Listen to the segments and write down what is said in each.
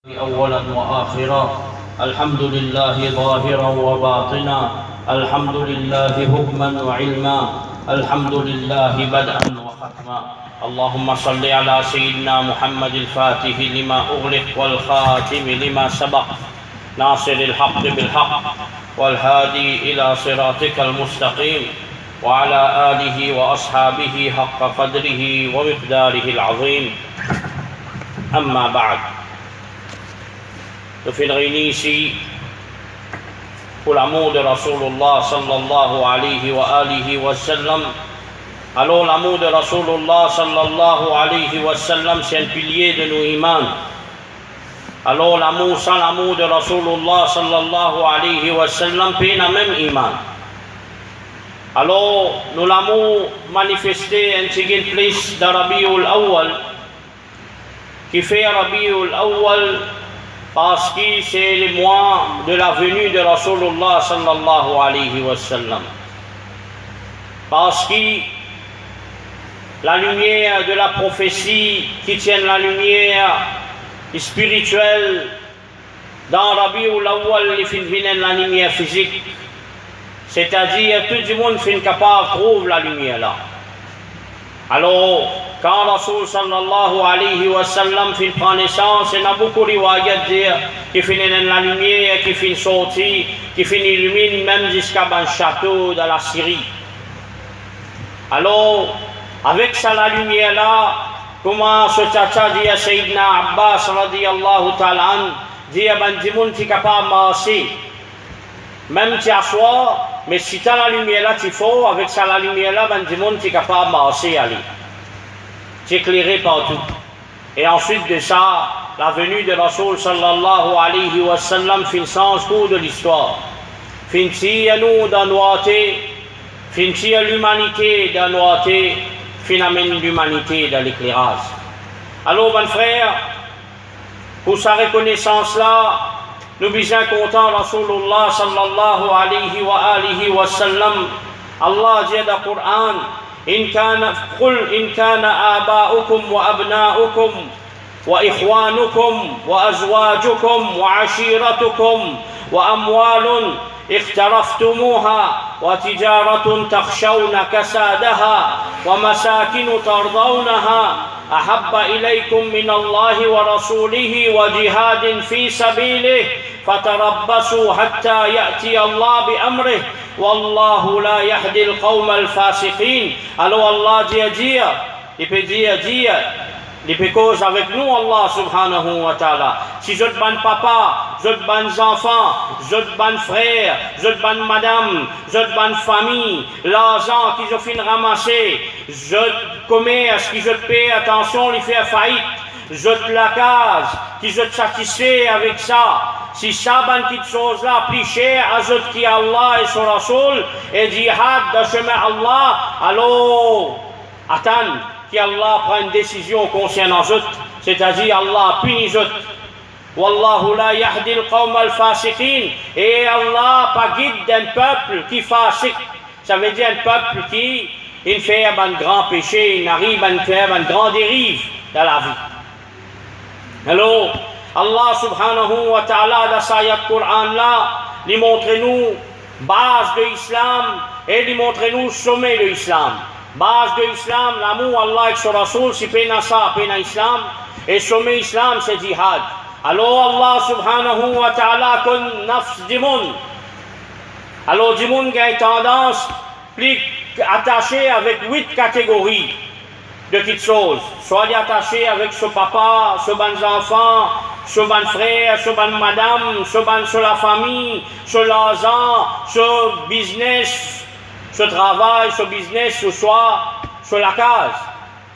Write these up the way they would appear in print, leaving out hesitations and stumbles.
أولا وآخرا. الحمد لله ظاهرا وباطنا، الحمد لله حكما وعلما، الحمد لله بدءا وختما. اللهم صل على سيدنا محمد الفاتح لما أغلق والخاتم لما سبق، ناصر الحق بالحق والهادي إلى صراطك المستقيم، وعلى آله وأصحابه حق قدره ومقداره العظيم. أما بعد، to fait réunir ici pour l'amour de Rasulullah sallallahu alayhi wa sallam. Alors l'amour de Rasulullah sallallahu alayhi wa sallam, c'est un pilier de nos imans. Alors l'amour, sans l'amour de Rasulullah sallallahu alayhi wa sallam, peut n'a même iman. Alors nous l'amour manifesté un second place de Rabiul Awwal, qui fait Rabiul Awwal parce que c'est le mois de la venue de Rasulullah sallallahu alayhi wa sallam. Parce que la lumière de la prophétie qui tient la lumière spirituelle dans Rabiul Awwal, il vient la lumière physique. C'est-à-dire tout le monde est capable de trouver la lumière là. Alors, quand Rasul sallallahu alayhi wa sallam prend naissance, il y a beaucoup de riwayat dire qu'il finit dans la lumière, qu'il finit sortir, qu'il finit illumine même jusqu'à un château dans la Syrie. Alors, avec ça la lumière là, comment ce tata dit à Sayyidina Abbas radiyallahu ta'ala an, dit à ben du monde qui est capable de marcher, même tu assois, mais si tu as la lumière là, tu faut, avec ça la lumière là, ben du monde qui est capable de marcher, aller. Éclairé partout. Et ensuite de ça, la venue de Rasul sallallahu alayhi wa sallam fin sens cours de l'histoire. Finti à nous d'anoité, finti à l'humanité d'anoité, fin amène l'humanité dans l'éclairage. Alors, mon frère, pour sa reconnaissance là, nous sommes contents Rasulullah sallallahu alayhi wa sallam. Allah dit dans le Coran, قل إن كان آباؤكم وأبناؤكم وإخوانكم وأزواجكم وعشيرتكم وأموال اقترفتموها وتجارة تخشون كسادها ومساكن ترضونها أحب إليكم من الله ورسوله وجهاد في سبيله فتربصوا حتى يأتي الله بأمره والله لا يهدي القوم الفاسقين. Alors Allah dit à dire, il peut dire, il peut cause avec nous Allah subhanahu wa ta'ala. Si je te ban papa, je te ban enfants, je te ban frères, je te ban madame, je te ban famille, l'argent qui je finis ramasser, je te commerce qui je te paie, attention, il fait faillite, je te la case, qui je te satisfait avec ça. Si ça, ban petite chose là, plus cher, ajoute qui Allah et son Rasoul, et jihad dans le chemin Allah, alors, attends, qu'Allah prend une décision concernant eux, c'est-à-dire Allah punit eux. Wallahu la yahdi al-qawm al-fasiqin, et Allah pas guide d'un peuple qui fasiq. Ça veut dire un peuple qui il fait un grand péché, il arrive à faire une grande dérive dans la vie. Alors, Allah subhanahu wa ta'ala dans sa ayat Coran là, lui montre-nous base de l'islam et lui montre-nous sommet de l'islam. Base de l'islam, l'amour Allah et son Rasoul, c'est péna ça, péna islam, et sommet islam, c'est jihad. Alors Allah subhanahu wa ta'ala con nafs du monde. Alors du monde qui a une tendance plus attachée avec 8 catégories de petites choses. Soit attaché avec ce papa, ce bon enfant, ce bon frère, ce bon madame, ce bon sur la famille, ce l'argent, ce business, ce travail, ce business, ce soir, sur la case.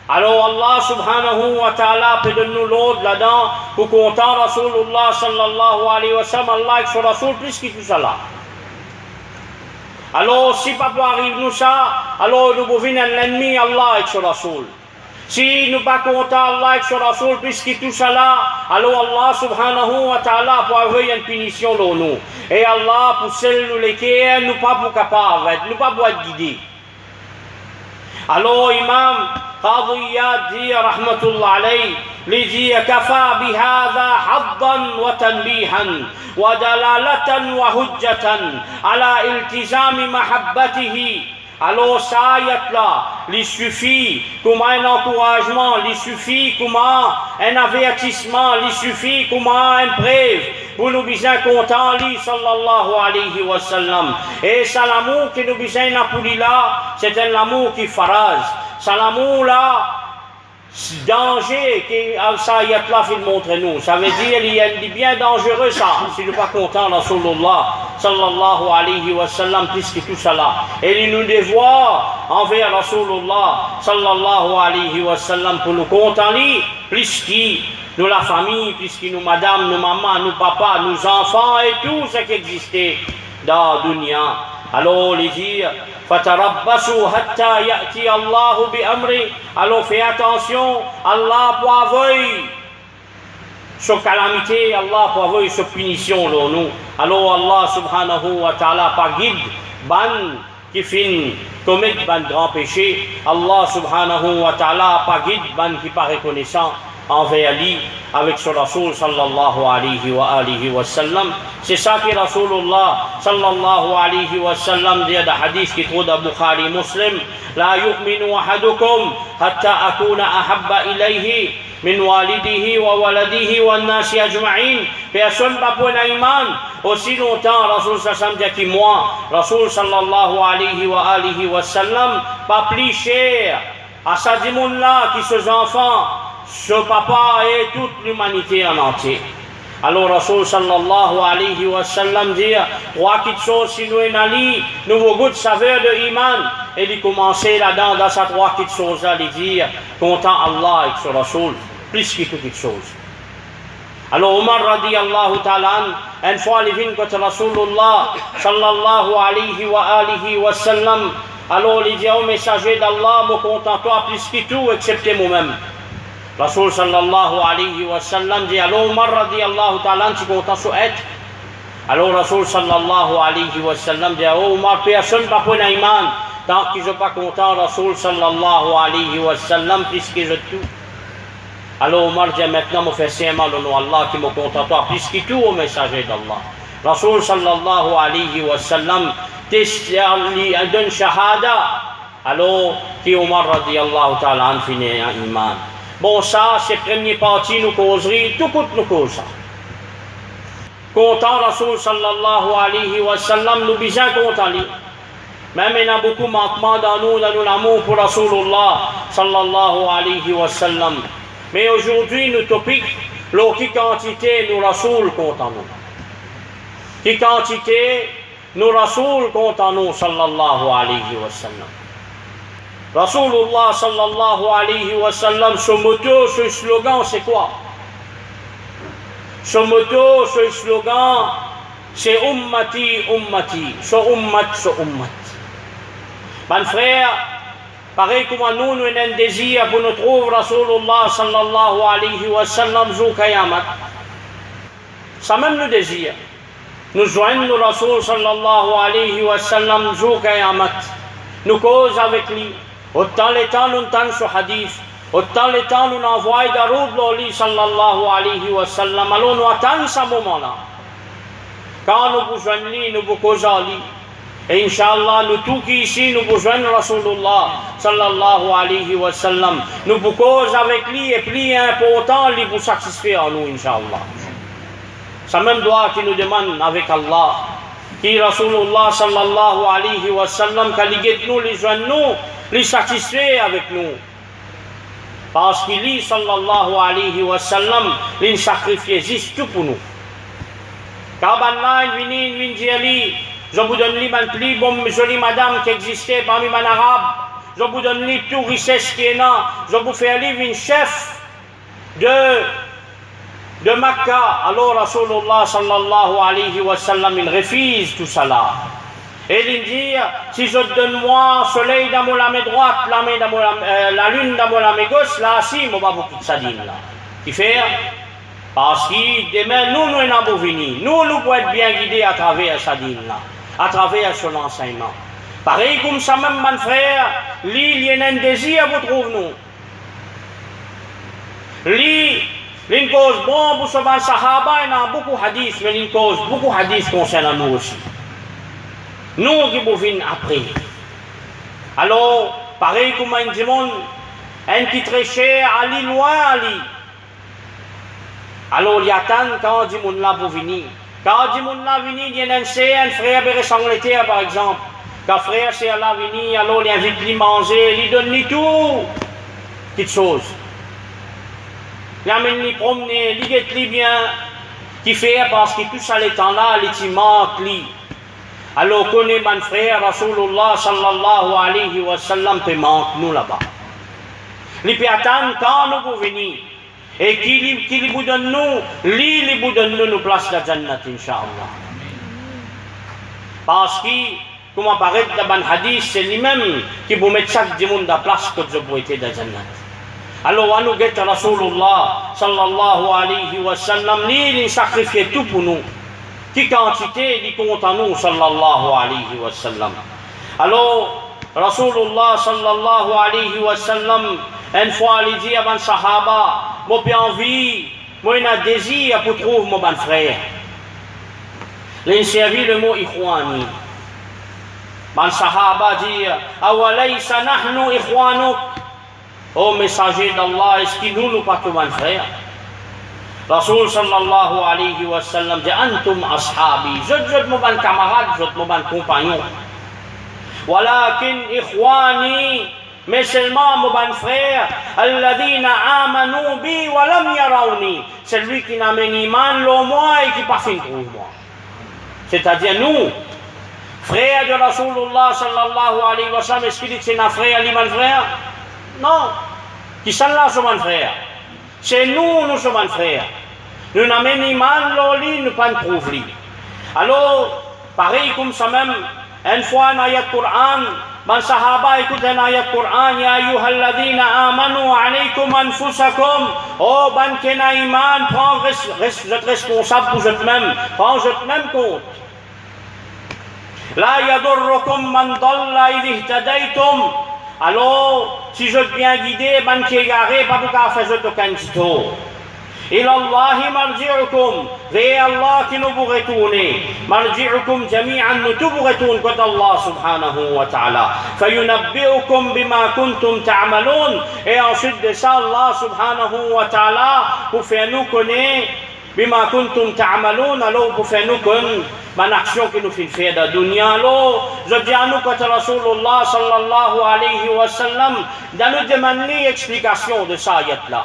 Alors Allah subhanahu wa ta'ala peut donner nous l'autre là-dedans pour content Rasulullah sallallahu alayhi wa sallam, Allah et son Rasul plus que tout ça là. Alors si papa arrive nous ça, alors nous pouvons venir l'ennemi Allah et son Rasul. Si nous pas contents Allah et son Rasul plus que tout ça là, alors Allah subhanahu wa ta'ala pour avoir une punition dans nous. Et Allah pour celles lesquelles nous pas pour capables, nous pas pour être guidés. Alors Imam Qadhi Iyad dit rahmatullah alayhi, les dit kafa bihadha haddan wa tanbihan wa dalalatan wa hujjatan ala iltizami mahabbatihi. Alors ça ayat là, il suffit comme un encouragement, il suffit comme un avertissement, il suffit comme un preuve pour nous bien content lui sallallahu alayhi wa sallam. Et ça l'amour que nous bien n'appuie là, c'est un amour qui farage. Ça l'amour là, danger que ça ayat là fait montrer nous. Ça veut dire il y a bien dangereux ça. Si nous pas content Rasulullah sallallahu alayhi wa sallam plus que tout ça là. Et il nous devoir envers Rasulullah sallallahu alayhi wa sallam pour nous content lui plus que nous la famille, plus que nous madame, nous maman, nous papa, nous enfants et tout ce qui existait dans la dunya. Alors les dire fatarabbasu hatta ya'ti Allahu bi amri. Alors fais attention, Allah pour avoir ce calamité, Allah pour avoir ce punition là nous. Alors Allah subhanahu wa ta'ala par guide ban qui fin commettre ban grand péché. Allah subhanahu wa ta'ala par guide ban qui pas reconnaissant envers lui avec son Rasoul sallallahu alayhi wa sallam. C'est ça que Rasulullah sallallahu alayhi wa sallam dit dans le hadith qui trouve dans Bukhari Muslim, la yu'minu ahadukum hatta akuna ahabba ilayhi min walidihi wa waladihi wa nasi ajma'in. Personne pas pour un iman aussi longtemps Rasul sallallahu dit que moi Rasul sallallahu alayhi wa sallam pas plus cher à sa dimoun là qui ses enfants, ce papa et toute l'humanité en entier. Alors Rasul sallallahu alayhi wa sallam dit trois petites choses si nous en allons, nous vous goûtons saveur de iman. Et il commençait là-dedans dans sa trois petites choses là, il dit content Allah avec ce Rasul plus que toutes petites choses. Alors Omar radiyallahu ta'ala une fois il vient contre Rasulullah sallallahu alayhi wa sallam. Alors il dit au messager d'Allah me contente-toi plus que tout excepté moi-même. Rasul sallallahu alayhi wa sallam dit alors Omar radiyallahu ta'ala tu content sur être. Alors Rasul sallallahu alayhi wa sallam dit oh Omar personne pas pour iman tant que je pas content Rasul sallallahu alayhi wa sallam plus que je tout. Alors Omar dit maintenant me fait serment le nom Allah qui me contente toi plus que tout au messager d'Allah. Rasul sallallahu alayhi wa sallam donne shahada. Alors qui Omar radiyallahu ta'ala finit en iman. Bon, ça, c'est la première partie, nous causeries, tout coûte nous cause ça. Content Rasul sallallahu alayhi wa sallam, nous bien content lui. Même il y a beaucoup de manquements dans nous l'amour pour Rasulullah sallallahu alayhi wa sallam. Mais aujourd'hui, nous topic, qui quantité nous Rasul content nous. Qui quantité nous Rasul content nous sallallahu alayhi wa sallam. Rasulullah sallallahu alayhi wa sallam, ce motto, ce slogan, c'est quoi? Ce motto, ce slogan, c'est ummati, ummati, ce ummat, ce ummat. Mon frère, pareil comme nous, nous avons un désir pour nous trouver Rasulullah sallallahu alayhi wa sallam, jour Kayamat. Ça même nous désir. Nous joignons Rasul sallallahu alayhi wa sallam, jour Kayamat. Nous causons avec lui. Autant les temps nous entendons ce hadith, autant les temps nous envoyons Daroud Loli sallallahu alayhi wa sallam. Alors nous attendons ce moment-là. Quand nous vous joignons, nous vous causons lui. Et Inch'Allah, nous tous qui ici, nous vous joignons Rasulullah sallallahu alayhi wa sallam. Nous vous causons avec lui et plus important, lui vous satisfaire en nous, Inch'Allah. C'est même doigt qui nous demande avec Allah. Qui Rasulullah sallallahu alayhi wa sallam, qui nous les joignent nous, les satisfait avec nous. Parce qu'il sallallahu alayhi wa sallam, il sacrifie juste tout pour nous. Quand il vient, je vous donne les plus bonnes jolies madames qui existaient parmi les arabes. Je vous donne les tout richesses qui est là. Je vous fais aller une chef de Makkah. Alors Rasulullah sallallahu alayhi wa sallam, il refuse tout ça là. Et il dit, si je donne moi soleil dans la main droite, la lune dans la main gauche, là, si, je vais vous quitter ça là. Qui fait? Parce que demain, nous allons venir. Nous pouvons être bien guidés à travers sa dîne là, à travers son enseignement. Pareil comme ça même, mon frère, il y a un désir, vous trouvez nous. Lui, L'une cause bon pour sauver Sahaba, il y a beaucoup de hadiths, mais l'une cause beaucoup de hadiths concernant nous aussi. Nous qui pouvons après. Alors, pareil comme un démon, un qui très cher, Ali loin, Ali. Alors, il y a tant quand dit mon là pour venir. Quand dit mon là venir, il y a un frère qui ressemble par exemple. Quand frère c'est là venir, alors il invite lui manger, il donne lui tout. Petite chose. Il amène lui promener, il guette lui bien. Qui fait parce que tout ça les temps là, il manque lui. Alors connaît mon frère Rasulullah sallallahu alayhi wa sallam te manque nous là-bas. Il peut attendre quand nous pouvons venir. Et qui vous donne nous, lui vous donne nous place de Jannat, Inch'Allah. Parce que, comme apparaît dans le hadith, c'est lui-même qui vous met chaque monde à place que je peux être de Jannat. Alors, nous guette Rasulullah sallallahu alayhi wa sallam, il sacrifie tout pour nous. Qui quantité, il compte en nous, sallallahu alayhi wa sallam. Alors, Rasulullah sallallahu alayhi wa sallam, une fois, il dit à mon sahaba, moi j'ai envie, moi j'ai un désir pour trouver mon bon frère. Il a servi le mot ikhwani. Mon sahaba dit, awalaysa nahnu ikhwanuk. Ô messager d'Allah, est-ce que nous pas tout mon frère? Rasul sallallahu alayhi wa sallam dit, antum ashabi. Je suis mon bon camarade, je suis mon bon compagnon. Walakin ikhwani. Mais seulement mon bon frère, alladhina amanu bi wa lam yarawni, celui qui n'a pas iman le moi et qui pas fin trouve moi. C'est-à-dire nous, frères de Rasulullah sallallahu alayhi wa sallam, est-ce qu'il dit que c'est un frère, lui mon frère? Non. Qui sont là, c'est mon frère. C'est nous, nous sommes un frère. Nous n'avons pas iman le lui, nous pas trouve lui. Alors, pareil comme ça même, une fois un ayat Coran, من صحابة écoutent ayat Coran يا أيها الذين آمنوا عليكم أنفسكم oh ban kena iman prends vous êtes responsable pour vous-même prends vous-même compte لا يضركم من ضل إذ اهتديتم alors si je suis bien guidé ban qui est garé pas pour qu'à faire aucun tuto إلى الله مرجعكم vers Allah qui nous vous retournez مرجعكم جميعا نتوب retourne contre Allah subhanahu wa ta'ala فينبئكم بما كنتم تعملون et ensuite de ça Allah subhanahu wa ta'ala pour faire nous connaître بما كنتم تعملون alors pour faire nous connaître mon action qui nous fait faire de la dunya alors je dis à nous quand Rasulullah sallallahu alayhi wa sallam dans nous demander explication de ça ayat là.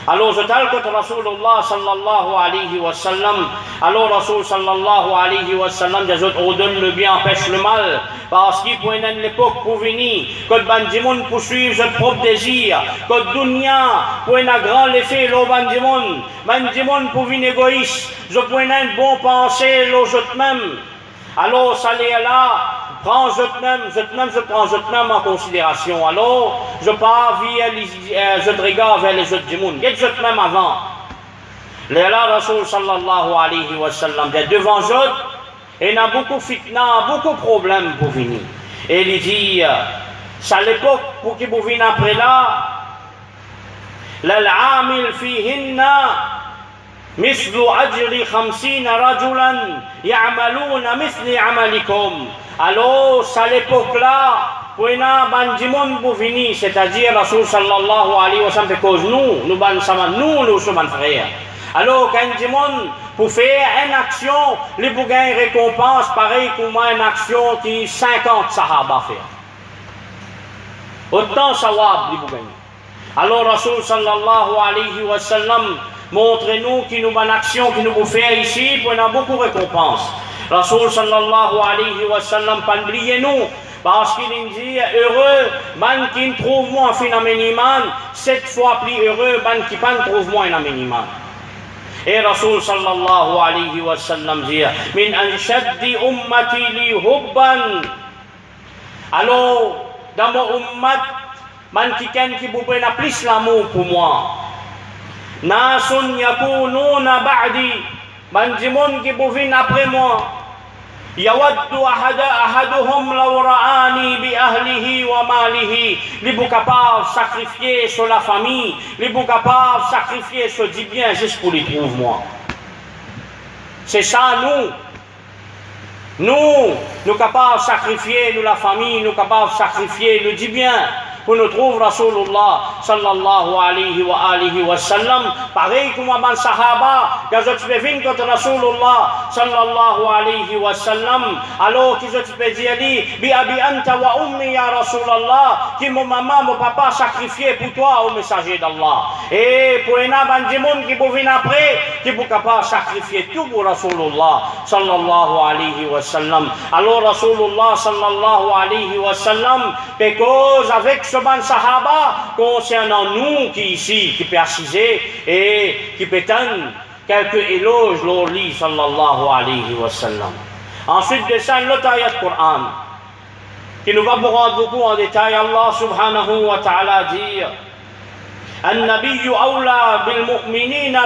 Alors je t'ai dit que Rasulullah sallallahu alayhi wa sallam, alors Rasul sallallahu alayhi wa sallam, des autres ordonnent le bien, empêche le mal, parce qu'il faut une époque pour venir, que bandimon poursuivre son propre désir, que dunya pour un grand effet, le bandimon pour venir égoïste, je pour une bonne pensée, le même. Alors ça l'est là. Je prends je-même en considération. Alors, je pars je regarde vers les autres du monde. Qu'est-ce que je-même avant? Là, Rasul sallallahu alayhi wa sallam, devant eux, il y a beaucoup de fitna, beaucoup de problèmes pour venir. Et il dit, c'est à l'époque pour qu'ils viennent après là, l'amil fihinna, مثل أجر 50 رجلا يعملون مثل عملكم. Alors, c'est à l'époque là, pour un bandimon pour venir, c'est-à-dire Rasul sallallahu alayhi wa sallam, parce que nous sommes frères. Alors, quand dimon pour faire une action, il pour gagner une récompense, pareil comme une action qui 50 sahaba fait. Autant sawab, il pour gagner. Alors, Rasul sallallahu alayhi wa sallam, montrez-nous qui nous une action qui nous peut faire ici pour avoir beaucoup de récompenses. Rasul sallallahu alayhi wa sallam, pas oublier nous, parce qu'il dit heureux, man qui trouve moi un phénomène iman, 7 fois plus heureux, man qui pas trouve moi un phénomène iman. Et Rasul sallallahu alayhi wa sallam dit min anshaddi ummati li hubban. Alors, dans mon ummat, man qui peut plus l'amour pour moi. Nasun yakununa ba'di, bandimon qui bouvine après moi. Yawaddu ahaduhum law ra'ani bi ahlihi wa malihi. Les bons capables sacrifier sur la famille, les bons capables sacrifier sur du bien juste pour les trouver moi. C'est ça nous capables sacrifier nous la famille, nous capables sacrifier le du bien. Pour nous trouver Rasulullah sallallahu alayhi wa sallam, pareil comme les sahaba, quand je peux venir contre Rasulullah sallallahu alayhi wa sallam, alors que je peux dire, bi abi anta wa ummi ya Rasulallah, qui mon maman, mon papa sacrifié pour toi au messager d'Allah. Et pour un monde qui peut venir après, qui peut capable sacrifier tout pour Rasulullah sallallahu alayhi wa sallam. Alors Rasulullah sallallahu alayhi wa sallam, cause avec ban sahaba concernant nous qui ici qui peut assiser et qui peut tenir quelques éloges leur lit sallallahu alayhi wa sallam. Ensuite de ça l'autre ayat Coran qui nous va prendre beaucoup en détail. Allah subhanahu wa ta'ala dit النبي أولى بالمؤمنين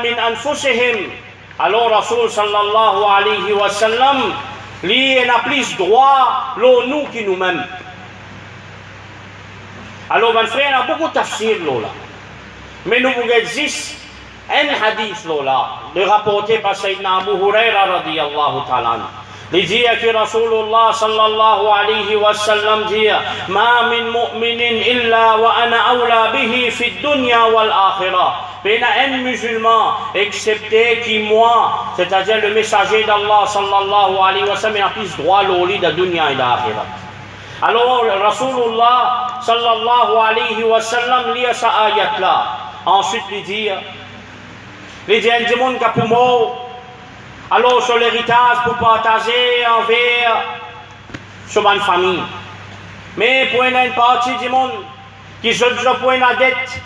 من أنفسهم. Alors Rasul sallallahu alayhi wa sallam lui n'a plus droit l'eau nous qui nous-mêmes. Alors, mon frère, il y a beaucoup de tafsir là. Mais nous vous existe un hadith là, de rapporté par Sayyidina Abu Huraira radiyallahu ta'ala. Il dit que Rasulullah sallallahu alayhi wa sallam dit Ma min mu'minin illa wa ana awla bihi fi dunya wal akhirah. Il y a un musulman, excepté qui moi, c'est-à-dire le messager d'Allah sallallahu alayhi wa sallam, il a plus droit au lit de dunya et d'akhirah. Alors, Rasulullah sallallahu alayhi wa sallam lit sa ayat là. Ensuite, il dit un démon qui a pour mot, alors sur l'héritage pour partager envers sur ma famille. Mais pour une partie du monde qui je pour une dette.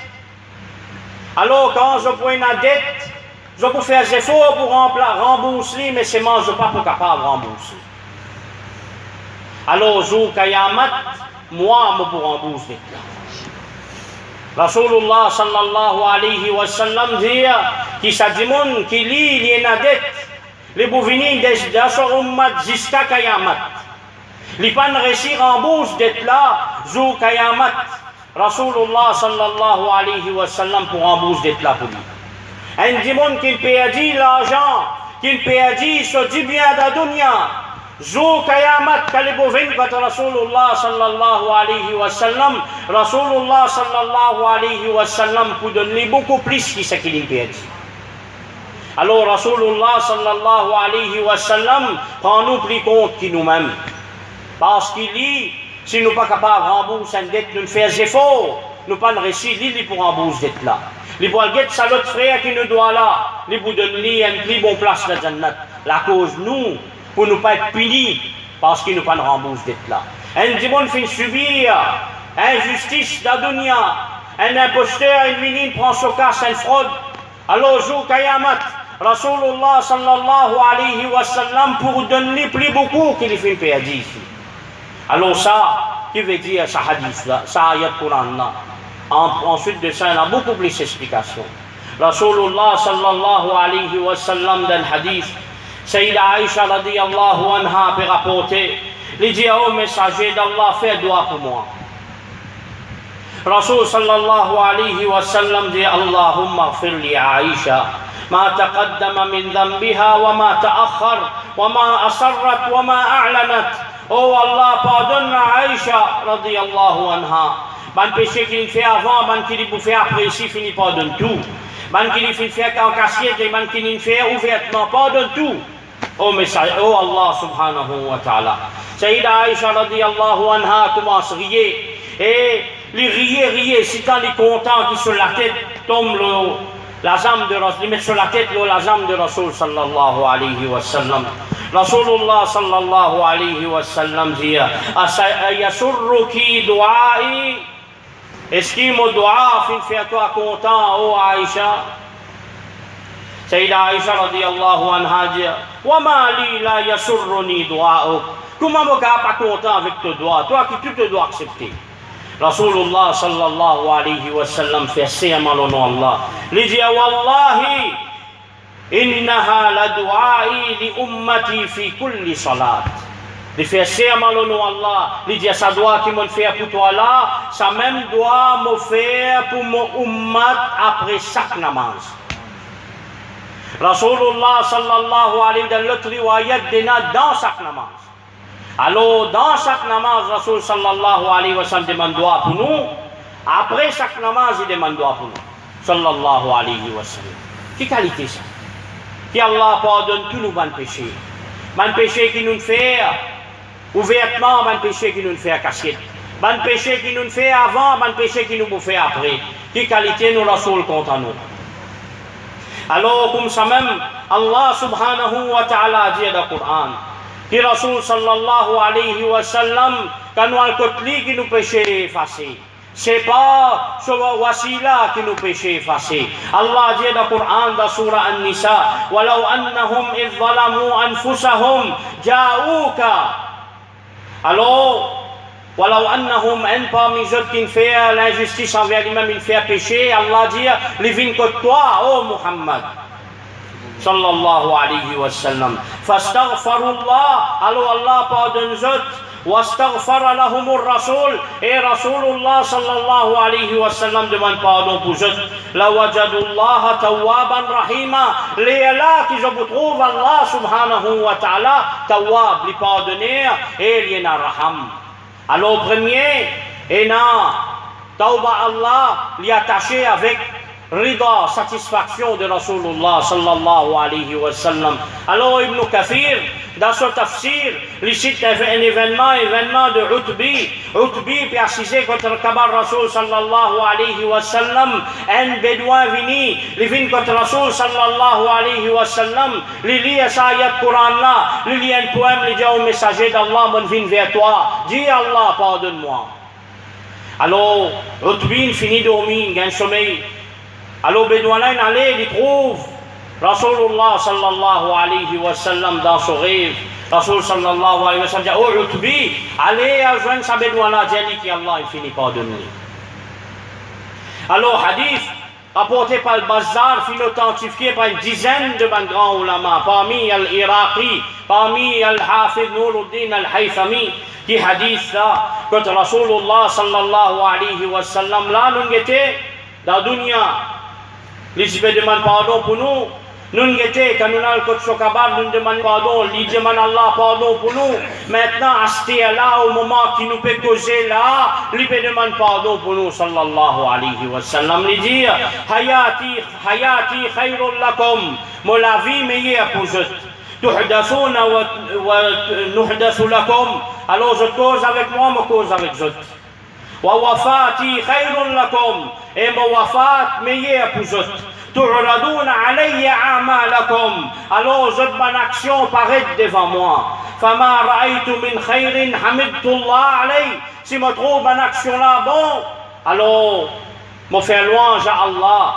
Alors, quand je prends une dette, je peux faire des efforts pour rembourser, mais c'est moi, je ne suis pas capable de rembourser. Alors, jour Kayamat, moi, je peux rembourser. Rasulullah sallallahu alayhi wa sallam dit que ça dit monde qui lit, il y a une dette, les bouviniers de son ummat jusqu'à Kayamat. Les pas réussir à rembourser dette là, jour Kayamat. Rasulullah sallallahu alayhi wa sallam pour rembourser dette là pour lui. Un démon qui perdit l'argent, qui perdit ce du bien de la dunya. Jour Kayamat, Kalibovin, quand Rasulullah sallallahu alayhi wa sallam, Rasulullah sallallahu alayhi wa sallam pour donner beaucoup plus que ce qu'il perdit. Alors Rasulullah sallallahu alayhi wa sallam prend nous pris compte qui nous-mêmes. Parce qu'il dit, si nous ne sommes pas capables de rembourser une dette, nous faisons des efforts, nous ne pas réussir, il pour rembourser cette dette là. Les boalguettes, c'est l'autre frère qui nous doit là, les vous donner une plus bonne place dans la Jannat. La cause, nous, pour ne pas être punis, parce qu'il nous pas de rembourser dette là. Un démon fait subir injustice dans la dunya, un imposteur, une menine prend son cas, c'est une fraude. Alors, jour Kayamat, Rasulullah sallallahu alayhi wa sallam pour donner plus beaucoup qu'il fait perdu ici. Alors ça, qui veut dire ce hadith là, ça ayat Coran là. Ensuite de ça, il y a beaucoup plus d'explications. Rasulullah sallallahu alayhi wa sallam dans le hadith, Sayyida Aïcha radiyallahu anha peut rapporter, il dit au messager d'Allah, fais dua pour moi. Rasul sallallahu alayhi wa sallam dit Allahumma ighfir li Aïcha ما تقدم من ذنبها وما تأخر وما أسرت وما أعلنت. Oh Allah, pardonne Aïcha radiyallahu anha. Ban péché qu'il fait avant, ban qu'il fait après, ici finit pardonne tout. Ban qu'il fait en cassiette et ban qu'il fait ouvertement, pardonne tout. Oh message, oh Allah subhanahu wa ta'ala. Sayyida Aïcha radiyallahu anha commence à rire. Et les rier, si quand il est content qu'il sur la tête tombe la jambe de Rasul, il met sur la tête la jambe de Rasul sallallahu alayhi wa sallam. Rasulullah sallallahu alayhi wa sallam dit Ayasurruki du'ai. Est-ce qu'il me doit faire toi content, oh Aïcha? Sayyida Aïcha radiyallahu anha dit Wa ma li la yasurruni du'auk. Comment me pas content avec ton doigt? Toi qui tu te dois accepter. Rasulullah sallallahu alayhi wa sallam fait serment au nom d'Allah. Il dit Wallahi, innaha la du'ai li ummati fi kulli salat. Il fait serment au nom Allah, il dit ça doit qui m'ont fait pour toi là, ça même doit me faire pour mon ummat après chaque namaz. Rasulullah sallallahu alayhi wa sallam, dans l'autre riwayat, dans chaque namaz. Alors, dans chaque namaz, Rasul sallallahu alayhi wa sallam demande doigt pour nous. Après chaque namaz, il demande doigt pour nous. Sallallahu alayhi wa sallam. Quelle qualité ça? Que Allah pardonne tous nos bons péchés. Bons péchés qui nous fait ouvertement, bons péchés qui nous fait à cachette. Bons péchés qui nous fait avant, bons péchés qui nous fait après. Quelle qualité nous Rasul compte à nous. Alors, comme ça même, Allah subhanahu wa ta'ala dit dans le Coran, que Rasul sallallahu alayhi wa sallam, quand nous avons qui nous péchés effacés. C'est pas ce wasila qui nous péchés effacés. Allah dit dans le Coran, dans Surah An-Nisa, وَلَوْ أَنَّهُمْ إِذْ ظَلَمُوا أَنفُسَهُمْ جَاءُوكَ. Alors, ولو أنهم un parmi eux qui fait l'injustice envers lui-même, il fait péché, Allah dit, les vignes que toi, ô Muhammad, sallallahu alayhi wa sallam, fastaghfarullah, alors Allah pardonne eux, wastaghfara lahumur rasul, et Rasulullah sallallahu alayhi wa sallam demande pardon pour eux, la wajadullaha tawwaban rahima, les là qui je vous trouve Allah subhanahu wa ta'ala, tawwab, les pardonner, et il y en a raham. Alors, premier, et non, Tawba Allah, l'y attaché avec rida, satisfaction de Rasulullah sallallahu alayhi wa sallam. Alors, Ibn Kathir, dans son tafsir, il cite un événement de Utbi. Utbi précisé contre le Kabar Rasul sallallahu alayhi wa sallam. Un bédouin vini, il vient contre Rasul sallallahu alayhi wa sallam. Il lit sa ayat Coran là, il lit un poème, il dit au messager d'Allah, mon vin vers toi. Dis Allah, pardonne-moi. Alors, Utbi finit de dormir, il a un sommeil. Alors, bédouin là, il allait, il trouve Rasulullah sallallahu alayhi wa sallam dans son rêve. Rasul sallallahu alayhi wa sallam dit, oh Utbi, allez rejoindre sa bédouana, dis qui Allah, il finit par donner. Alors, hadith rapporté par le Bazar, fil authentifié par une dizaine de grands ulama, parmi al-Iraqi, parmi al-Hafid Nuruddin al-Haythami, qui hadith ça, quand Rasulullah sallallahu alayhi wa sallam, là, nous étions dans la dunya. Les Jibés demandent pardon pour nous. Nous étions, quand nous avons le Côte Chokabar, nous demandons pardon. Ils demandent Allah pardon pour nous. Maintenant, à ce là, au moment qui nous peut causer là, ils demandent pardon pour nous, sallallahu alayhi wa sallam. Ils disent, hayati khayrun lakum. Mon la vie meilleure pour eux. Tuhdathuna wa nuhdathu lakum. Alors, je cause avec moi, je cause avec eux. Wa wafati khayrun lakum. Et mon wafat meilleur pour eux. Tu'raduna alayya a'malakum. Alors, je bonne action paraît devant moi. Fama ra'aytu min khayrin hamidtullah alayhi. Si je trouve une action là bon, alors, je fais louange à Allah.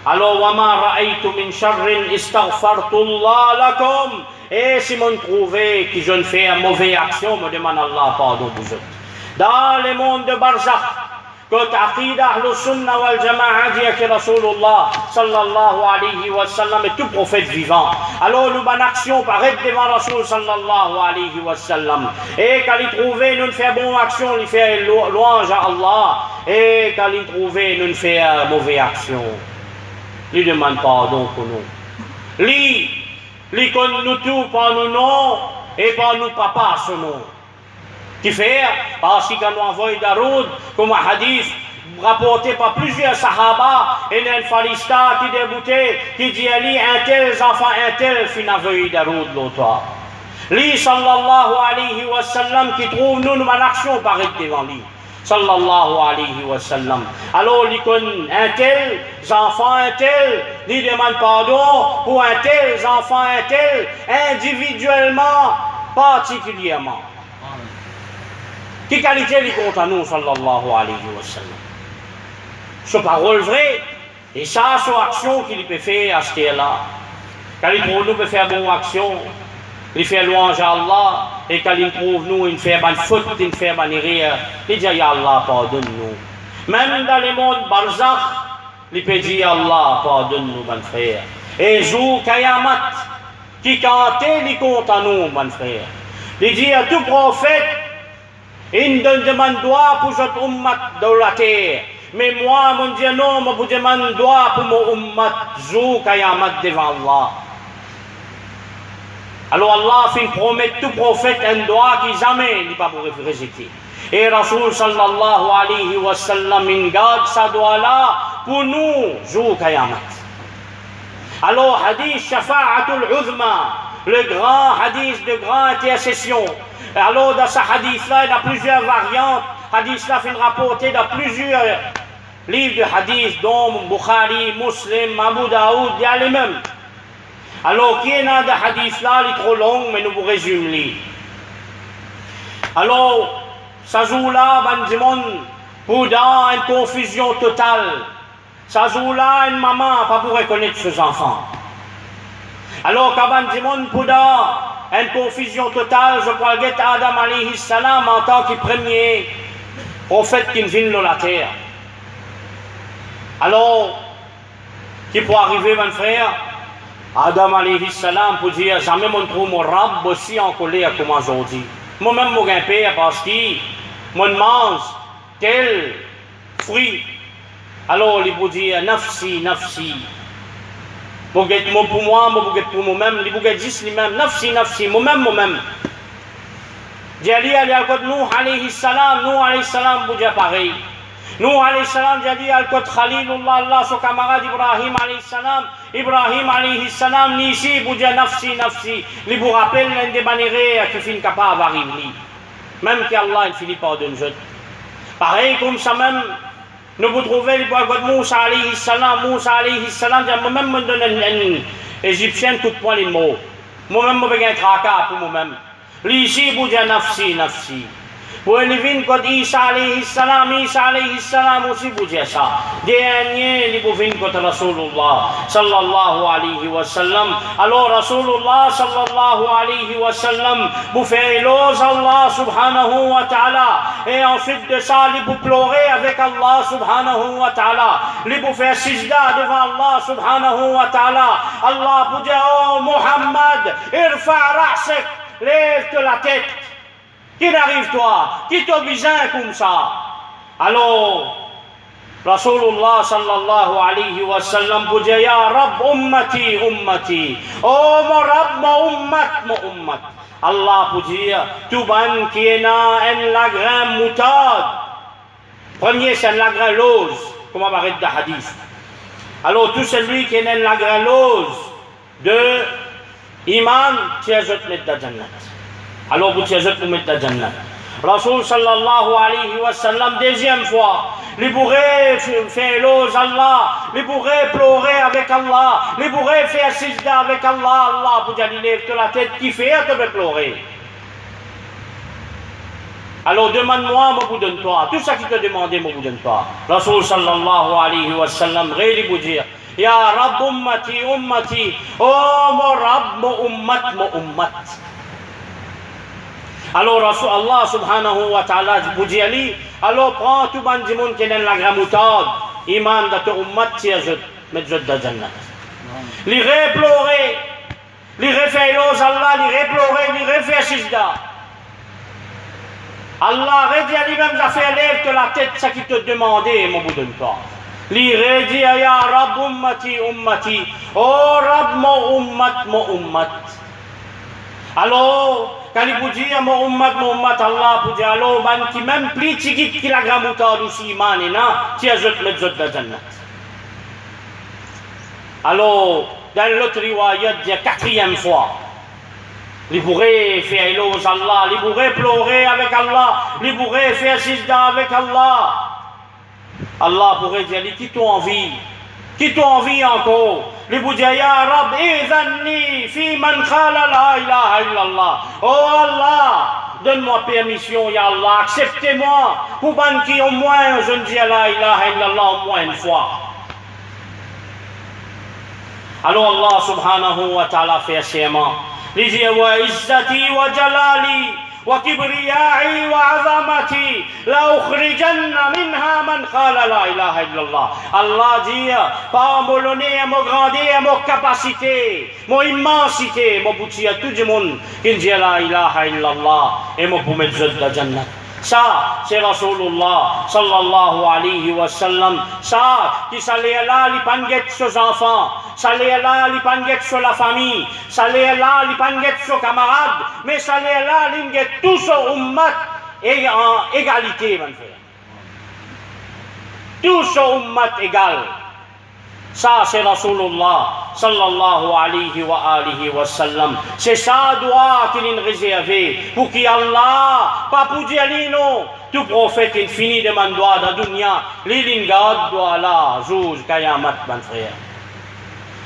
Alors, wa ma ra'aytu min sharrin istaghfartullah lakum. Et si je trouve que je ne fais une mauvaise action, je demande Allah pardon pour eux. Dans le monde de Barzakh, quand Aqida Ahl-Sunnah wal Jama'a dit que Rasulullah sallallahu alayhi wa sallam est tout prophète vivant. Alors nous bonne action paraît devant Rasul sallallahu alayhi wa sallam. Et quand il trouvait nous faire bonne action, il fait louange à Allah. Et quand il trouvait nous faire mauvaise action, il demande pardon pour nous. Lui connaît nous tout par nos noms et par nos papas son nom. Qui fait, parce qu'il nous envoie Daroud, comme un hadith rapporté par plusieurs sahaba, et un farista qui déboutait, qui dit Ali, un tel enfant, un tel, fin envoyé Daroud l'autre. Lui, sallallahu alayhi wa sallam, qui trouve nous une action paraît devant lui. Sallallahu alayhi wa sallam. Alors, il connaît un tel enfant, un tel, il demande pardon pour un tel enfant, un tel, individuellement, particulièrement. Quelle qualité il compte à nous, sallallahu alayhi wa sallam. Sa parole vraie, et ça, son action qu'il peut faire à ce là. Quand il trouve nous peut faire bonne action, il fait louange à Allah, et quand il trouve nous, il fait bonne faute, il fait bonne erreur, il dit ya Allah, pardonne-nous. Même dans le monde barzakh, il peut dire Allah, pardonne-nous, mon frère. Et jour Kayamat, qui cantait les comptes à nous, mon frère. Il dit à tout prophète, il ne demande droit pour cette ummat de la terre. Mais moi, mon Dieu, non, je vous demande droit pour mon ummat, jour Kayamat devant Allah. Alors Allah fait promettre tout prophète un droit qui jamais n'est pas pour rejeter. Et Rasoul sallallahu alayhi wa sallam, il garde sa droit là pour nous, jour Kayamat. Alors, hadith Shafa'atul Uzma, le grand hadith de grande intercession. Alors, dans ce hadith-là, il y a plusieurs variantes. Hadith-là fait rapporter dans plusieurs livres de hadith, dont Bukhari, Muslim, Abu Daoud, il y a les mêmes. Alors, qui est dans ce hadith-là, il est trop long, mais nous vous résumons. Alors, ça joue-là, ben, pour dans une confusion totale. Ça joue-là, une maman, pas pour reconnaître ses enfants. Alors, quand on dit, pour dans une confusion totale, je crois que Adam alayhi salam en tant que premier prophète qui vient de la terre. Alors, qui peut arriver, mon frère? Adam alayhi salam pour dire, jamais mon trou, mon rab aussi en colère comme aujourd'hui. Moi-même, mon père, parce que moi, mange tel fruit. Alors, il peut dire, nafsi, nafsi. Pour moi, pour moi-même, il peut dire lui-même, nafsi, nafsi, moi-même. J'ai dit à Nuh alayhi salam, pour dire pareil. Nuh alayhi salam, j'ai dit à Khalilullah, Allah, son camarade Ibrahim alayhi salam, ni ici, pour dire nafsi, nafsi. Il vous rappelle l'un des bannières qui finit capable d'arriver. Même qu'Allah, il finit par donner. Pareil comme ça même. Nous vous trouvez les bois de Moussa alayhi salam, moi-même me donne un Égyptien tout point les mots. Moi-même me fais un tracas pour moi-même. Ici, vous dites nafsi, nafsi. Pour une vie, quand Isa alayhi salam aussi vous dites ça. Dernier, les bouvines contre Rasulullah sallallahu alayhi wa sallam. Alors Rasulullah sallallahu alayhi wa sallam, vous faites éloge Allah subhanahu wa ta'ala. Et ensuite de ça, les vous pleurez avec Allah subhanahu wa ta'ala. Les vous faites sijda devant Allah subhanahu wa ta'ala. Allah vous dit, oh Muhammad, irfa ra'sak, lève-toi la tête. Qui n'arrive toi? Qui t'oblige comme ça? Alors, Rasulullah sallallahu alayhi wa sallam vous dit, Ya Rab ummati, ummati. Oh mon Rab, mon ummat. Allah vous dit, tout ban qui est dans un lagrin moutarde. Premier, c'est un lagrin lose, comme on va arrêter de hadith. Alors, tout celui qui est dans un lagrin lose de iman, tu es autre mettre dans Jannat. Alors vous tirez pour mettre la Jannah. Rasul sallallahu alayhi wa sallam, deuxième fois, les bourrés faire éloge Allah, les bourrés pleurer avec Allah, les bourrés faire sijda avec Allah, Allah vous dire lève la tête qui fait, tu veux pleurer. Alors demande-moi, moi vous donne toi. Tout ça qui te demandé, moi vous donne toi. Rasul sallallahu alayhi wa sallam, réel vous dire, Ya Rab ummati, ummati, oh mon Rab, mon ummat. Alors Allah subhanahu wa ta'ala vous dit alors prends tout le monde qui est dans la gramoutarde, iman de ton ummat, tu es mettre dans Jannat. L'iré pleurer, l'iré faire éloge Allah, l'iré pleurer, l'iré faire sijda. Allah dit lui-même à faire lève la tête, ça qui te demandait, mon bout de toi. L'iré dit ya Rab ummati, ummati, oh Rab mon ummat. Alors, quand il vous dit, mon ummat, Allah, vous dit, alors, qui même plus tigit qui la gramoutarde aussi, man, et non, tu as jeté le jot de Jannat. Alors, dans l'autre riwayat, il y a quatrième fois, il pourrait faire éloge Allah, il pourrait pleurer avec Allah, il pourrait faire sijda avec Allah. Allah pourrait dire, qui t'ont envie? Qui t'ont envie encore? Les bouddhas, Ya Rab, idhanni fi man khala la ilaha illallah. Oh Allah, donne-moi permission, Ya Allah, acceptez-moi pour ban qui au moins je ne dis la ilaha illallah au moins une fois. Alors Allah subhanahu wa ta'ala fait serment. Il dit, wa izzati wa jalali وكبريائي وعظمتي لأخرجن منها من قال لا إله إلا الله. Allah dit, par mon honneur, mon grandeur, mon capacité, mon immensité, mon bouti à tout le monde qui dit la ilaha illallah et mon pour mettre la Jannah. Ça, c'est Rasulullah sallallahu alayhi wa sallam. Ça, qui s'allait là, il panguette sur les enfants. Ça allait là, il panguette sur la famille. Ça allait là, il panguette sur les camarades. Mais ça allait là, il panguette tous sur ummat et en égalité, mon frère. Tous sur ummat égal. Ça, c'est Rasulullah sallallahu alayhi wa sallam. C'est ça, droit qu'il est réservé pour qu'Allah, pas pour dire non, tout prophète infini demande droit dans la dunya, l'ilingad doit là, jour, kayamat, mon frère.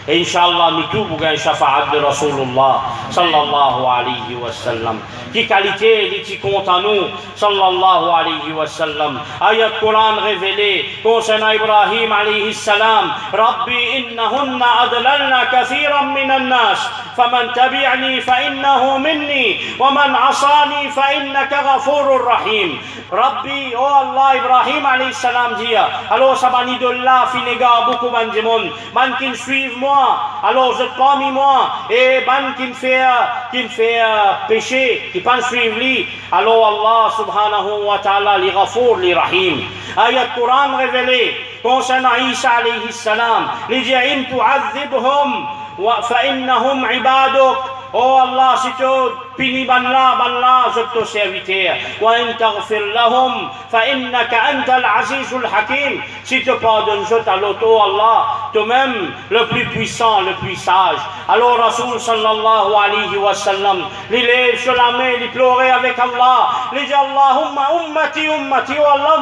Et Inch'Allah, nous tous, pour un shafa'at de Rasulullah sallallahu alayhi wa sallam. Qui qualité, il est content nous, sallallahu alayhi wa sallam. Ayat Coran révélé concernant Ibrahim alayhi salam. Rabbi innahunna adlalna kathiran minan nas. فمن تبعني فإنه مني ومن عصاني فإنك غفور رحيم. Rabbi, oh Allah, Ibrahim alayhi salam dit, alors ça m'a dit de là, finéga, beaucoup de monde, man qui suivent moi, alors je parmi moi, et man qui me fait pécher, qui pas suivre lui, alors Allah subhanahu wa ta'ala, li ghafour, li rahim. Ayat Quran révélé, concernant Isa alayhi salam, il dit, in tu'adhibhum, فإنهم عبادك. Oh Allah, si tu punis banla, je te serviteur. وإن تغفر لهم فإنك أنت العزيز الحكيم. Si tu pardonnes, je t'allote, oh Allah, toi-même le plus puissant, le plus sage. Alors Rasul sallallahu alayhi wa sallam, il lève sur la main, il pleurait avec Allah. Il dit Allahumma ummati ummati, oh Allah,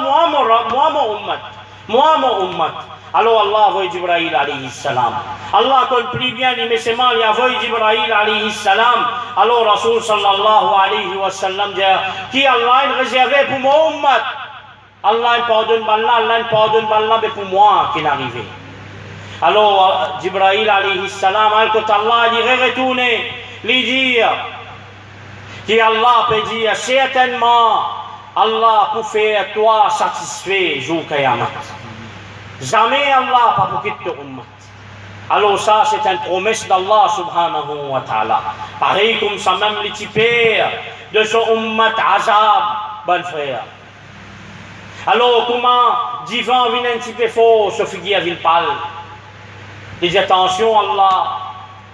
moi mon ummat. Alors Allah envoie Jibril alayhi salam. Allah compris bien les mécéments, il envoie Jibril alayhi salam. Alors Rasul sallallahu alayhi wa sallam dit, qui Allah est réservé pour mon ummat. Allah pardonne Allah mais pour moi qui est arrivé. Alors Jibril alayhi salam, quand Allah dit retourner, lui dire, qui Allah peut dire, certainement Allah pour faire toi satisfait jour Qayamat. Jamais Allah pas pour quitter ummat. Alors ça c'est une promesse d'Allah subhanahu wa ta'ala. Pareil comme ça même les types de son ummat azab, bon frère. Alors comment divin vient un petit peu fort, ce figure vient parler. Les attention Allah,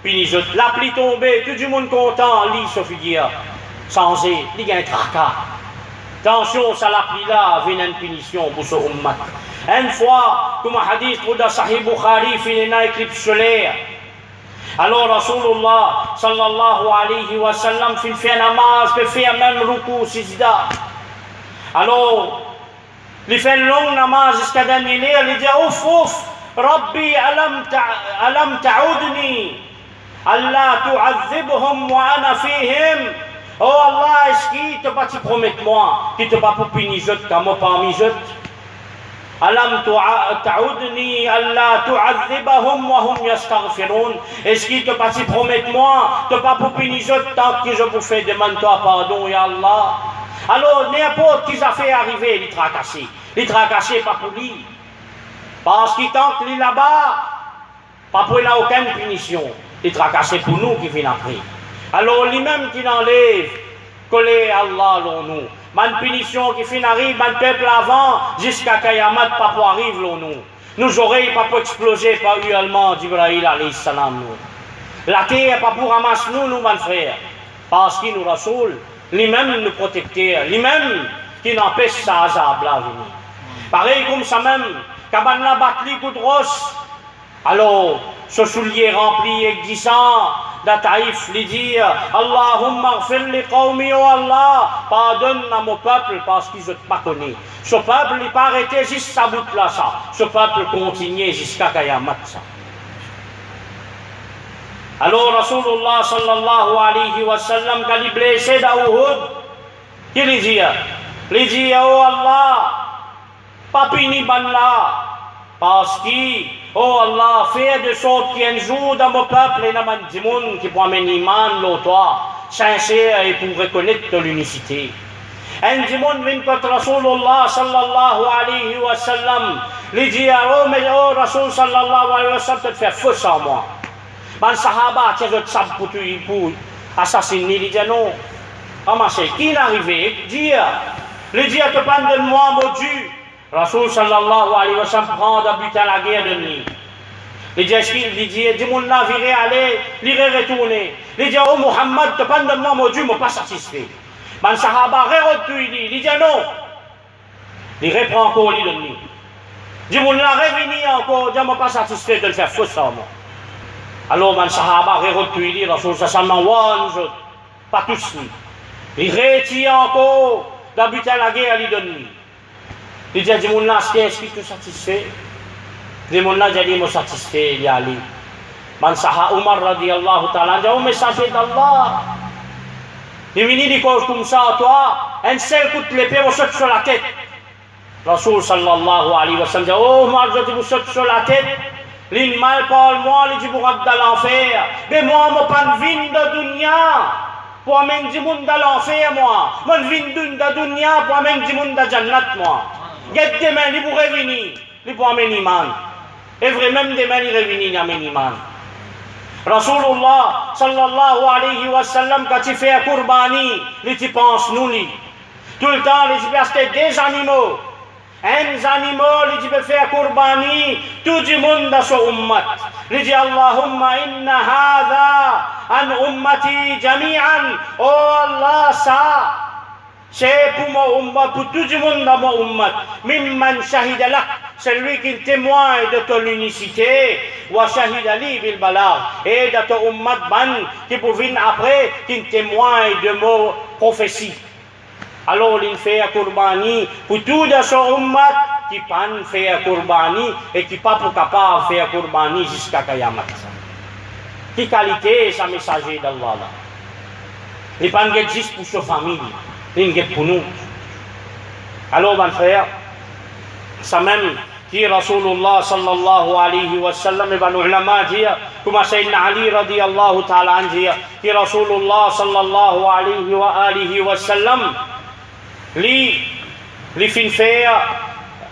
puis la pluie tombée, tout le monde content, lit ce figure, sans il y a un tracas. Attention, ça la pluie là, vient une punition pour ce ummat. Une fois, comme un hadith de Sahih Bukhari, il y a une éclipse solaire. Alors Rasulullah sallallahu alayhi wa sallam fait un namaz, fait un même ruku, sijda. Alors, il fait un long namaz jusqu'à dernier lieu, il dit ouf ouf, Rabbi alam ta'udni, Allah tu'adhibhum wa ana fihim. Oh Allah, est-ce qu'il te pas te promettre moi, qu'il te pas pour punir je, comme moi parmi je. Alam ta'udni alla tu'adhibahum wa hum yastaghfirun. Est-ce qu'il te pas si promettre moi, te pas pour punir tant que je vous fais demande-toi pardon ya Allah. Alors n'importe qui ça fait arriver, il tracassé pas pour lui. Parce qu'il tant qu'il là-bas, pas pour il n'a aucune punition. Il tracassé pour nous qui vient après. Alors lui-même qui l'enlève, coller Allah l'on nous. Man punition qui fin arrive, man peuple avant, jusqu'à Kayamat, pas pour arrive l'on nous. Nos oreilles pas pour exploser par hurlement d'Ibrahim alayhi salam nous. La terre pas pour ramasser nous, mon frère. Parce qu'il nous rasoule, lui-même nous protecteur, lui-même qui n'empêche sa azab là venir. Pareil comme ça même, quand on a battu coup de roche, alors ce soulier rempli et glissant, d'Ataïf lui dire Allahumma ghfir li qawmi, oh Allah, pardonne à mon peuple parce qu'ils ne sont pas connus. Ce peuple n'est pas arrêté juste sa bout là, ça. Ce peuple continue jusqu'à Kayamat, ça. Alors Rasulullah sallallahu alayhi wa sallam, quand il est blessé d'Aouhoud, qu'il lui dit, oh Allah, pas puni ban là, parce que, oh Allah, fais de sorte qu'il y ait un jour dans mon peuple et dans mon monde qui peut amener iman, l'autre, sincère et pour reconnaître l'unicité. Un monde vient contre Rasulullah sallallahu alayhi wa sallam. Il dit mais oh Rasul sallallahu alayhi wa sallam, tu te fais faux sans moi. Ben Sahaba, tu es sab pour assassiner. Il dit non. Comment c'est? Qui est arrivé? Dire. Il dit te prendre de moi, mon Dieu. Rasul sallallahu alayhi wa sallam prend d'habiter à la guerre de nuit. Il dit, dis-moi là, virez aller, l'irez retourner. Il dit, oh Muhammad, te prendre de moi, mon Dieu, ne m'a pas satisfait. Ben Sahaba, il dit non. Il reprend encore l'île de nuit. Dis-moi là, revenez encore, ne m'a pas satisfait de le faire faux sans moi. Alors, ben Sahaba, il dit, Rasul sallallahu alayhi wa sallam, pas tous. Il retire encore d'habiter à la guerre à l'île de nuit. Il dit, dis-moi là, est-ce qu'il te satisfait? Dis-moi là, il me satisfait, il y a Ali. Man Saha Umar radiyallahu ta'ala, dit, oh messager d'Allah. Il vient dire comme ça à toi, un seul coup de l'épée, vous saute sur la tête. Rasul sallallahu alayhi wa sallam dit, oh Umar, je vous saute sur la tête. L'in mal parle-moi, il dit, vous rentrez dans l'enfer. Mais moi, je ne pas de vin de dunya. Pour amener du monde dans l'enfer, moi. Je ne vin de dunya pour amener du monde dans jannat, moi. Gardez demain, il vous revenir. Il vous amener iman. Et vraiment, demain, il revenir, il amène iman. Rasulullah sallallahu alayhi wa sallam, quand il fait un kurbani, il pense nous. Tout le temps, il dit acheter des animaux. Un animal, il dit faire kurbani, tout le monde dans son ummat. Il dit Allahumma inna hadha an ummati jami'an. Oh Allah, ça, c'est pour mon ummat, pour tout le monde dans mon ummat. Mimman shahida lak, celui qui témoigne de ton unicité. Wa shahida li bil balagh, et de ton ummat ban, qui pour venir après, qui témoigne de mon prophétie. Alors il fait un kurbani pour tout de son ummat qui pan fait un kurbani et qui pas pour capable faire un kurbani jusqu'à Kayamat. Quelle qualité sa messager d'Allah là. Il pan juste pour sa famille, il pour nous. Alors mon frère, ça même qui Rasulullah sallallahu alayhi wa sallam et les ulama disent comme Sayyidina Ali radiyallahu ta'ala anhu dit qui Rasulullah sallallahu alayhi wa sallam li fin faire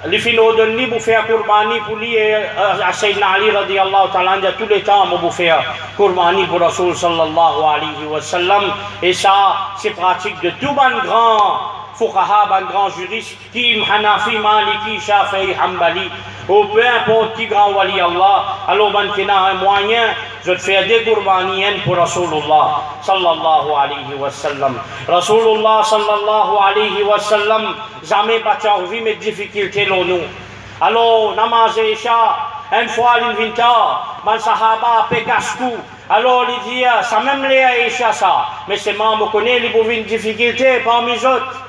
li fin ordonner pour faire kurbani pour lui à Sayyidina Ali radiyallahu ta'ala anhu tous les temps pour faire kurbani pour Rasul sallallahu alayhi wa sallam et ça c'est pratique de tout ban grand fuqaha ban grand juriste qui Hanafi Maliki Shafi'i Hanbali ou peu importe qui grand wali Allah alors ban qui a un moyen je te fais des kurbani pour Rasulullah sallallahu alayhi wa sallam. Rasulullah sallallahu alayhi wa sallam jamais battu en vie mes difficultés l'on nous. Alors namaz et isha une fois il vient man sahaba pekasku alors il dit ça même les isha ça mais c'est moi me connais les bovines difficultés parmi les autres.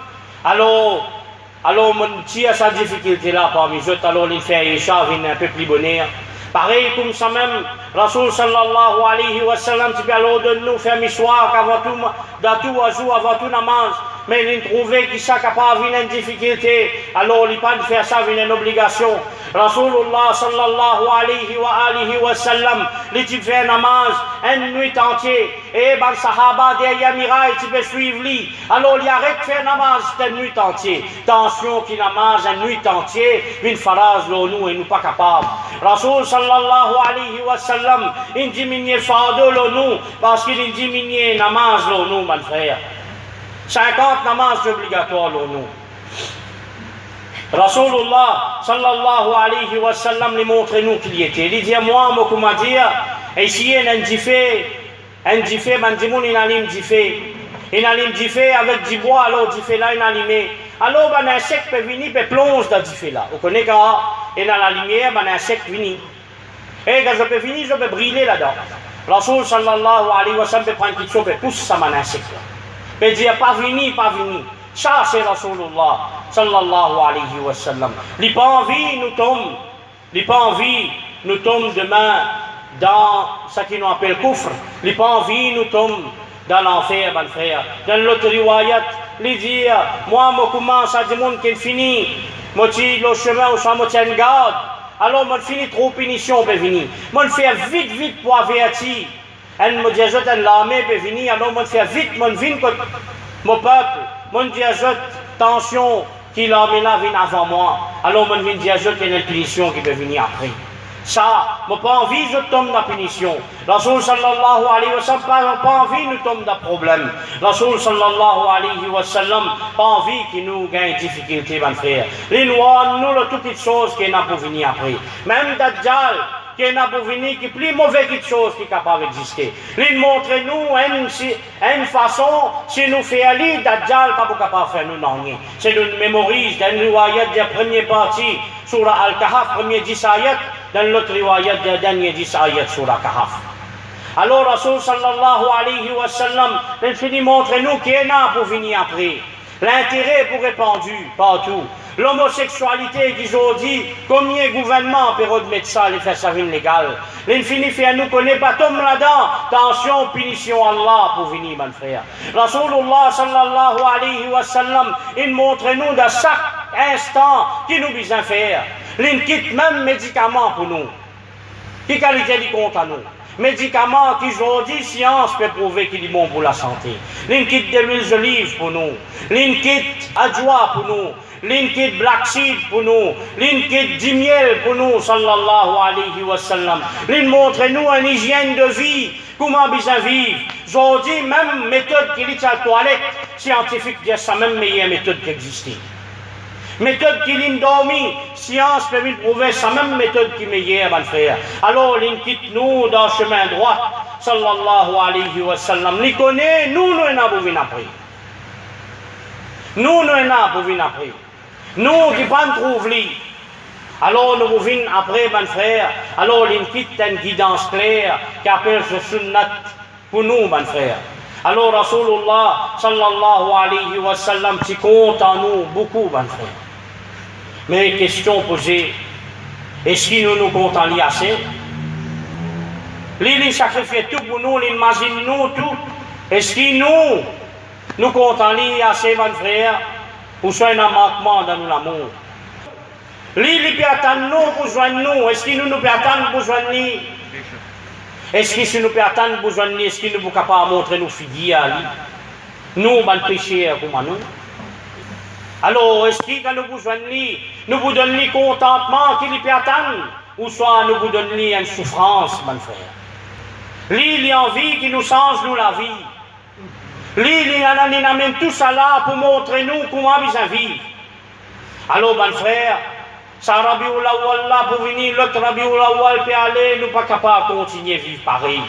Alors mon tia sa difficulté là parmi les autres alors il fait isha vient un peu plus bonheur. Pareil comme ça même, Rasul sallallahu alayhi wa sallam, tu peux alors de nous faire missoir avant tout, d'atout à jour, avant tout namaz. Mais il trouvait qu'il s'est capable de une difficulté, alors il pas de faire ça, une obligation. Rasulullah sallallahu alayhi wa sallam, il dit faire namaz une nuit entière. Et ben sahaba derrière miraille, tu peux suivre lui. Alors il arrête de faire namaz une nuit entière. Tension qui namaz une nuit entière, une phrase nous et nous pas capable. Rasul sallallahu alayhi wa sallam, il diminue fardeau nous parce qu'il diminue namaz nous, mon frère. 50 namaz obligatoires nous. Rasulullah sallallahu alayhi wa sallam lui montre nous qu'il y était. Il dit moi, comment dire, ici il y a un diffé, ben dis-moi il allume diffé. Il allume diffé avec du bois, alors diffé là il allumé. Alors ben un insecte peut venir et plonge dans diffé là. Vous connaissez quand il a la lumière, ben un insecte vient. Et quand je peux venir, je peux briller là-dedans. Rasul sallallahu alayhi wa sallam peut prendre quelque chose et pousse ça ben un insecte là. Il dit pas vini. Ça c'est Rasulullah sallallahu alayhi wa sallam. Il pas envie nous tombe. Il pas envie nous tombe demain dans ce qu'ils nous appelle kufr. Il pas envie nous tombe dans l'enfer, mon frère. Dans l'autre riwayat, il dit moi je commence à dire monde qui finit. Moi je le chemin où ça me tient garde. Alors je finis trop punition pour venir. Moi je fais vite pour avertir. elle me dit l'armée peut venir, alors on fait vite, mon vin mon peuple, mon dit tension qui l'armée là vient avant moi, alors mon vin dit qu'il y a une punition qui peut venir après. Ça, je n'ai pas envie de tomber dans la punition. Rasoul sallallahu alayhi wa sallam n'a pas envie de tomber dans le problème. Rasoul sallallahu alayhi wa sallam n'a pas envie qu'il nous gagne des difficultés, mon frère. Les noirs, nous, toutes les choses qui n'ont pas venir après. Même Dajjal, qui n'a pas venir, qui est plus mauvais que chose qui est capable d'exister. Il montre nous une façon, si nous faisons aller, Dajjal pas capable de faire nous non. C'est une mémorise d'une riwayat de la première partie, sur Al-Kahf, premier 10 ayats, dans l'autre riwayat de la dernière 10 ayats sur Al-Kahf. Alors, Rasoul sallallahu alayhi wa sallam, il finit montrer nous qu'il y en a pour venir après. L'intérêt pour répandu partout. L'homosexualité qu'ils ont dit, combien de gouvernements peut remettre ça, les faire ça légal. L'infini fait à nous connaître pas tombe là-dedans. Tension, punition Allah pour venir, mon frère. Rasulullah sallallahu alayhi wa sallam, il montre nous dans chaque instant qui nous besoin faire. Il quitte même médicaments pour nous. Qui qualité du compte à nous? Médicaments qu'ils ont dit, science peut prouver qu'il est bon pour la santé. Il quitte de l'huile d'olive pour nous. Il quitte adjoie pour nous. L'inquiète black seed pour nous, l'inquiète du miel pour nous, sallallahu alayhi wa sallam. L'in montre nous une hygiène de vie, comment bien vivre. J'en dis même méthode qui est à la toilette, scientifique dit ça même meilleure méthode qui existait. Méthode qui l'in dormi, science peut prouver ça même méthode qui est meilleure, mon frère. Alors l'inquiète nous dans le chemin droit, sallallahu alayhi wa sallam. Nous connaît, nous en avons vu après. Nous en avons vu après. Nous qui pas trouve lui. Alors nous venons après, mon frère. Alors il quitte une guidance claire qui appelle ce sunnat pour nous, mon frère. Alors Rasulullah sallallahu alayhi wa sallam qui compte en nous beaucoup, mon frère. Mais question posée, est-ce que nous comptons lui assez? Il sacrifie tout pour nous, il imagine nous tout. Est-ce que nous comptons lui assez, mon frère? Ou soit un manquement dans nous l'amour. Lui, peut attendre nous pour joindre nous. Est-ce que nous peut attendre pour joindre lui? Est-ce que si nous peut attendre pour joindre lui, est-ce que nous sommes capables de montrer nos filles à lui? Nous, on péché comme nous. Alors, est-ce que quand nous vous joignons lui, nous vous donnons lui contentement qu'il peut attendre? Ou soit nous vous donnons lui une souffrance, mon frère? Lui, il a envie qu'il nous change nous la vie. Lui, il amène tout ça là pour montrer nous comment bien vivre. Alors, mon frère, ça Rabiul Awwal là pour venir, l'autre Rabiul Awwal peut aller, nous pas capables de continuer à vivre pareil.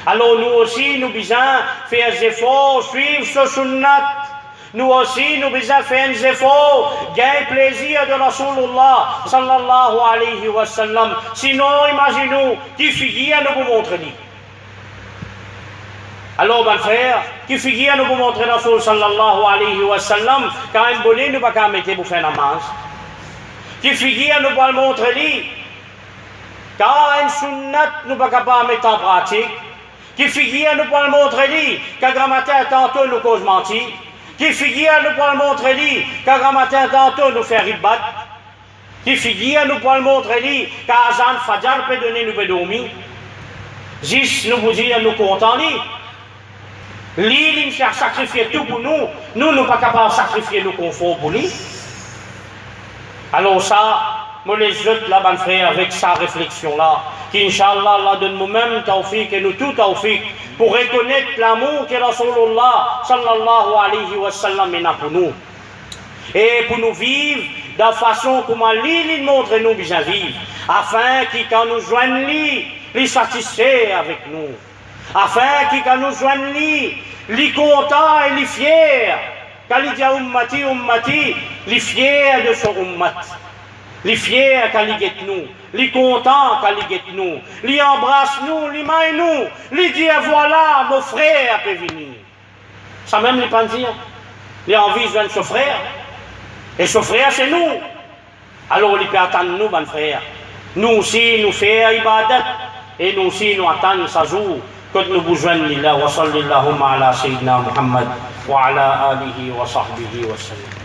Alors, nous aussi, nous besoin faire des efforts, suivre ce sunnat. Nous aussi, nous besoin faire des efforts, gagner plaisir de Rasulullah sallallahu alayhi wa sallam. Sinon, imaginez-nous, qui figure nous vous montrer. Alors, mon frère, qui figure nous vous montrer Rasul sallallahu alayhi wa sallam, quand un bonnet nous ne pas mettre pour faire la masse. Qui figure nous pas le montrer, quand un sunnat nous pas capable mettre en pratique. Qui figure nous pas le montrer, quand grammaire tantôt nous cause mentir. Qui figure nous pas le montrer, quand grammaire tantôt nous fait ribat. Qui figure nous pas le montrer, quand Azan Fadjar peut donner nous peut dormir. Juste nous vous dire nous contents. Lui, il cherche à sacrifier tout pour nous. Nous ne sommes pas capables de sacrifier nos conforts pour lui. Alors ça, moi les autres là, mon frère, avec sa réflexion-là, qu'Inch'Allah, Allah donne nous-mêmes tawfiq et nous tout tawfiq pour reconnaître l'amour que Rasulullah sallallahu alayhi wa sallam a pour nous. Et pour nous vivre de la façon comment lui montre nous bien vivre, afin qu'il quand nous joignent lui, il satisfait avec nous. Afin qu'il quand nous joignent lui content et lui fier. Quand il dit ummati, ummati, lui fier de son ummat. Lui fier quand il guette nous. Lui content quand il guette nous. Lui embrasse nous, lui maille nous. Lui dit voilà, mon frère peut venir. Ça même lui pas dire. Il a envie de joindre son frère. Et son frère c'est nous. Alors il peut attendre nous, mon frère. Nous aussi, nous faisons ibadat. Et nous aussi, nous attendons sa jour. Quand nous vous joignons là, wa sallallahu ala sayyidina Muhammad wa ala alihi wa sahbihi wa sallam.